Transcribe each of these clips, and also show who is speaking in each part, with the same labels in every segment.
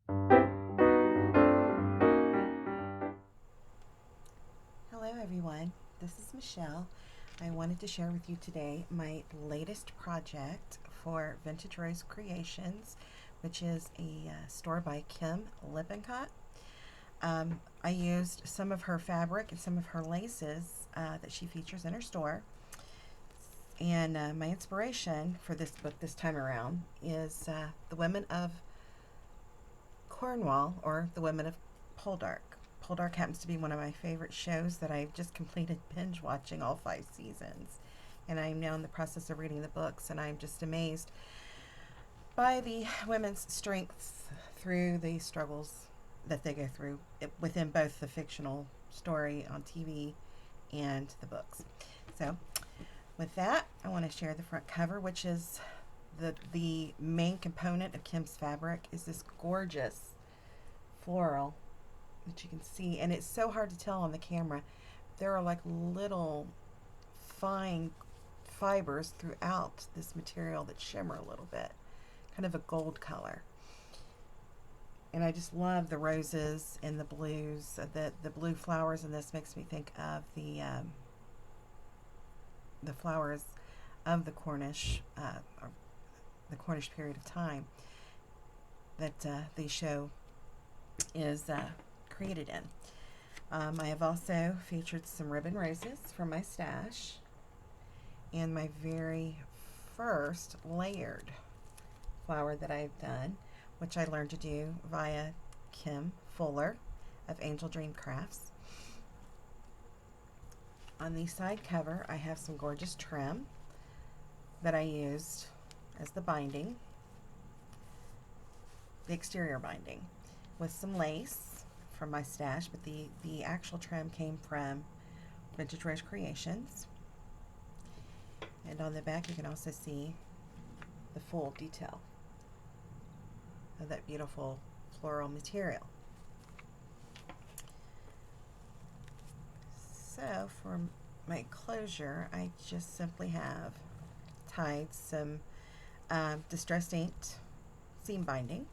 Speaker 1: Hello everyone, this is Michelle. I wanted to share with you today my latest project for Vintage Rose Creations, which is a store by Kim Lippincott. I used some of her fabric and some of her laces that she features in her store. And my inspiration for this book this time around is the women of Cornwall, or the women of Poldark. Poldark happens to be one of my favorite shows that I've just completed binge watching all 5 seasons. And I'm now in the process of reading the books, and I'm just amazed by the women's strengths through the struggles that they go through within both the fictional story on TV and the books. So, with that, I want to share the front cover, which is the main component of Kim's fabric is this gorgeous floral that you can see, and it's so hard to tell on the camera. There are like little fine fibers throughout this material that shimmer a little bit, kind of a gold color. And I just love the roses and the blues. The blue flowers in this makes me think of the flowers of the Cornish or the Cornish period of time that the show is created in. I have also featured some ribbon roses from my stash and my very first layered flower that I've done, which I learned to do via Kim Fuller of Angel Dream Crafts. On the side cover, I have some gorgeous trim that I used as the binding, the exterior binding, with some lace from my stash, but the actual trim came from Vintage Rose Creations. And on the back you can also see the full detail of that beautiful floral material. So for my closure, I just simply have tied some distressed inked seam binding.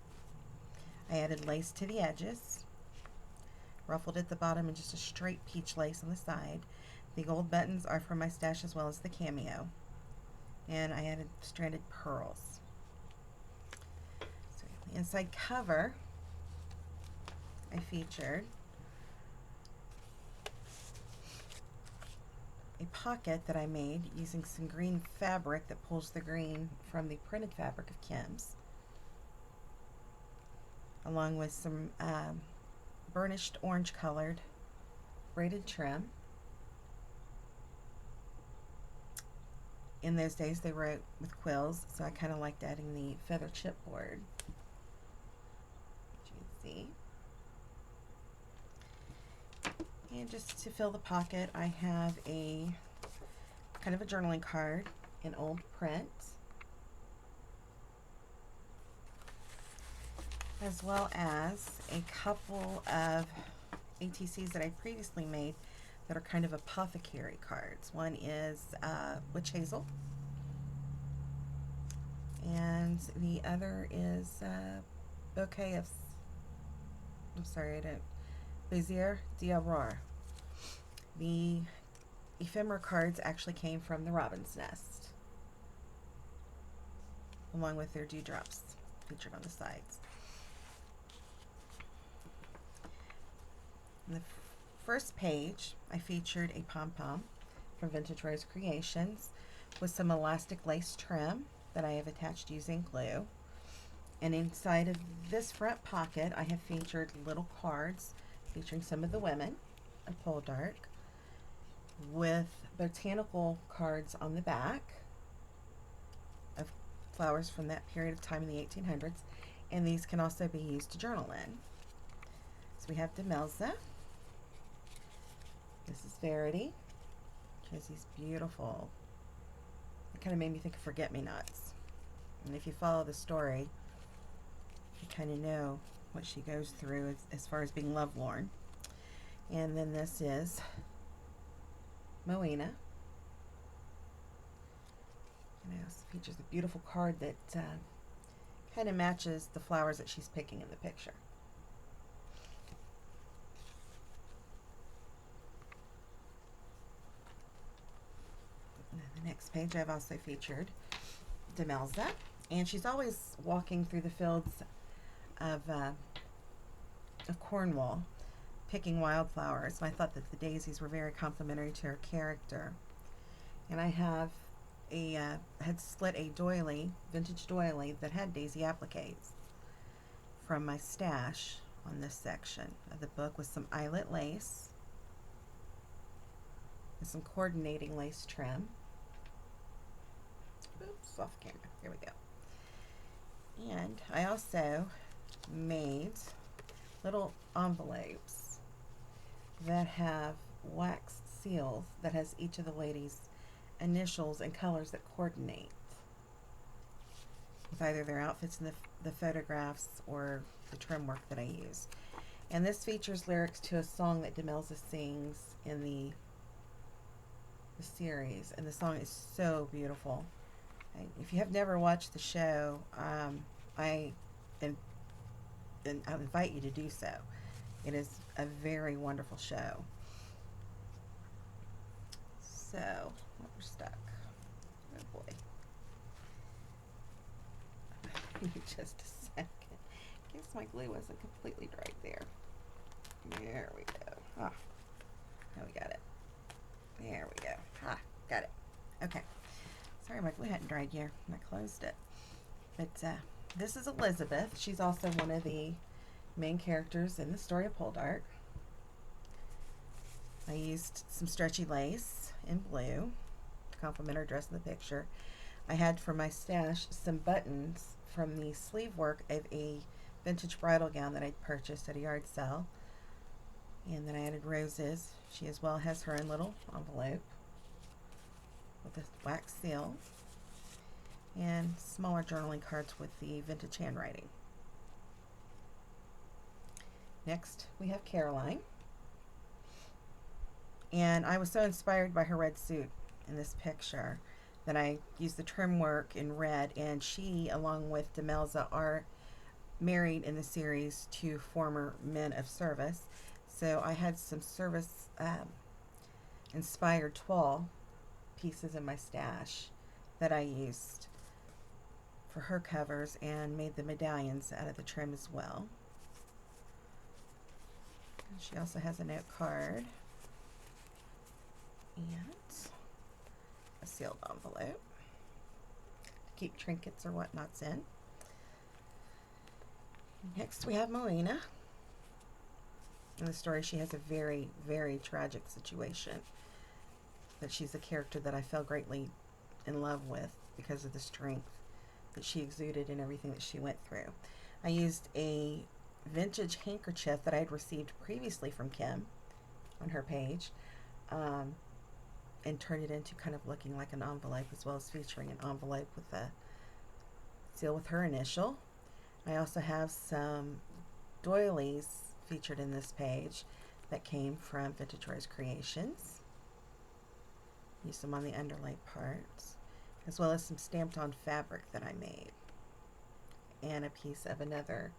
Speaker 1: I added lace to the edges, ruffled at the bottom, and just a straight peach lace on the side. The gold buttons are from my stash as well as the cameo. And I added stranded pearls. So the inside cover, I featured a pocket that I made using some green fabric that pulls the green from the printed fabric of Kim's, along with some burnished orange colored braided trim. In those days they wrote with quills, so I kind of liked adding the feather chipboard, which you can see. And just to fill the pocket, I have a kind of a journaling card in old print, as well as a couple of ATCs that I previously made that are kind of apothecary cards. One is witch hazel, and the other is bouquet of, I'm sorry, I don't, Baiser d'Aurore. The ephemera cards actually came from the robin's nest, along with their dewdrops featured on the sides. On the first page, I featured a pom-pom from Vintage Rose Creations with some elastic lace trim that I have attached using glue. And inside of this front pocket, I have featured little cards featuring some of the women of Poldark, with botanical cards on the back of flowers from that period of time in the 1800s, and these can also be used to journal in. So we have Demelza. This is Verity, which has these beautiful, it kind of made me think of Forget-Me-Nots. And if you follow the story, you kind of know what she goes through as far as being lovelorn. And then this is Moena. And it also features a beautiful card that kind kind of matches the flowers that she's picking in the picture. The next page I've also featured Demelza, and she's always walking through the fields of Cornwall picking wildflowers, and I thought that the daisies were very complimentary to her character. And I have had split a doily, vintage doily, that had daisy appliques from my stash on this section of the book with some eyelet lace and some coordinating lace trim. Oops, off camera. Here we go. And I also made little envelopes that have waxed seals that has each of the ladies' initials and colors that coordinate with either their outfits in the photographs or the trim work that I use. And this features lyrics to a song that Demelza sings in the series, and the song is so beautiful. If you have never watched the show, I invite you to do so. It is a very wonderful show. So, we're stuck. Oh boy. Just a second. Guess my glue wasn't completely dried there. There we go. Ah, now we got it. There we go. Ah, got it. Okay. Sorry, my glue hadn't dried yet when I closed it. But this is Elizabeth. She's also one of the main characters in the story of Poldark. I used some stretchy lace in blue to complement her dress in the picture. I had for my stash some buttons from the sleeve work of a vintage bridal gown that I'd purchased at a yard sale. And then I added roses. She as well has her own little envelope with a wax seal and smaller journaling cards with the vintage handwriting. Next we have Caroline, and I was so inspired by her red suit in this picture that I used the trim work in red, and she along with Demelza are married in the series to former men of service. So I had some service inspired toile pieces in my stash that I used for her covers and made the medallions out of the trim as well. And she also has a note card and a sealed envelope to keep trinkets or whatnots in. Next we have Melina. In the story, she has a very, very tragic situation, but she's a character that I fell greatly in love with because of the strength that she exuded and everything that she went through. I used a vintage handkerchief that I had received previously from Kim on her page, and turned it into kind of looking like an envelope, as well as featuring an envelope with a seal with her initial. I also have some doilies featured in this page that came from Vintage Rose Creations. Use them on the underlay parts, as well as some stamped on fabric that I made, and a piece of another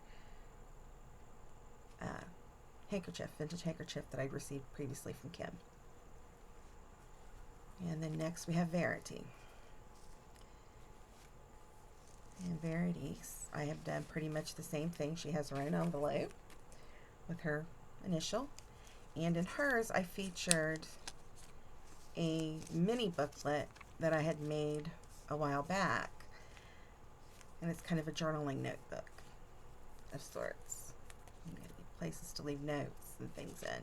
Speaker 1: handkerchief, vintage handkerchief that I'd received previously from Kim. And then next we have Verity. And Verity, I have done pretty much the same thing. She has her own envelope with her initial, and in hers I featured a mini booklet that I had made a while back, and it's kind of a journaling notebook of sorts. Places to leave notes and things in.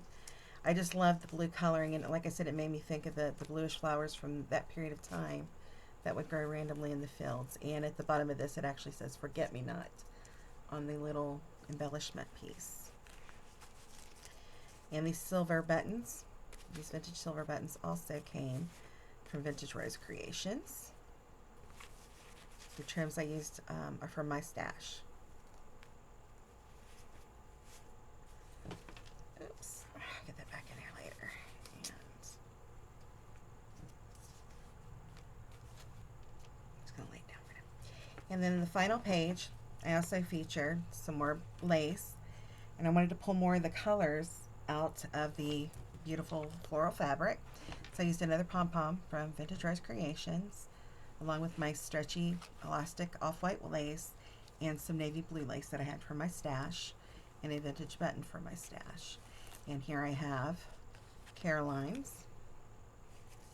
Speaker 1: I just love the blue coloring, and like I said, it made me think of the bluish flowers from that period of time that would grow randomly in the fields. And at the bottom of this it actually says "Forget-Me-Not" on the little embellishment piece. And these silver buttons, these vintage silver buttons, also came from Vintage Rose Creations. The trims I used are from my stash. Oops, I'll get that back in there later. And just going to lay it down for now. And then the final page I also featured some more lace, and I wanted to pull more of the colors out of the beautiful floral fabric. So I used another pom-pom from Vintage Rose Creations, along with my stretchy elastic off-white lace and some navy blue lace that I had from my stash, and a vintage button for my stash. And here I have Caroline's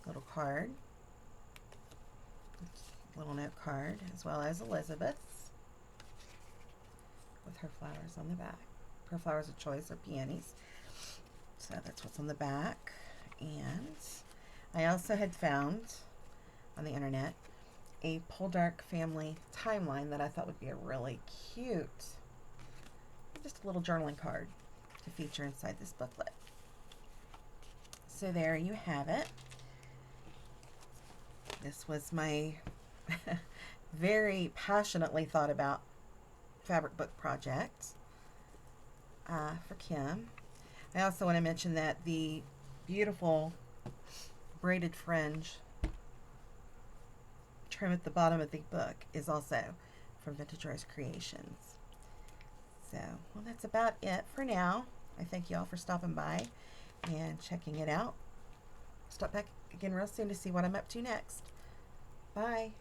Speaker 1: little card, little note card, as well as Elizabeth's with her flowers on the back. Her flowers of choice are peonies. So that's what's on the back. And I also had found on the internet a Poldark family timeline that I thought would be a really cute, just a little journaling card to feature inside this booklet. So there you have it. This was my very passionately thought about fabric book project for Kim. I also want to mention that the beautiful braided fringe trim at the bottom of the book is also from Vintage Rose Creations. So, well, that's about it for now. I thank you all for stopping by and checking it out. Stop back again real soon to see what I'm up to next. Bye.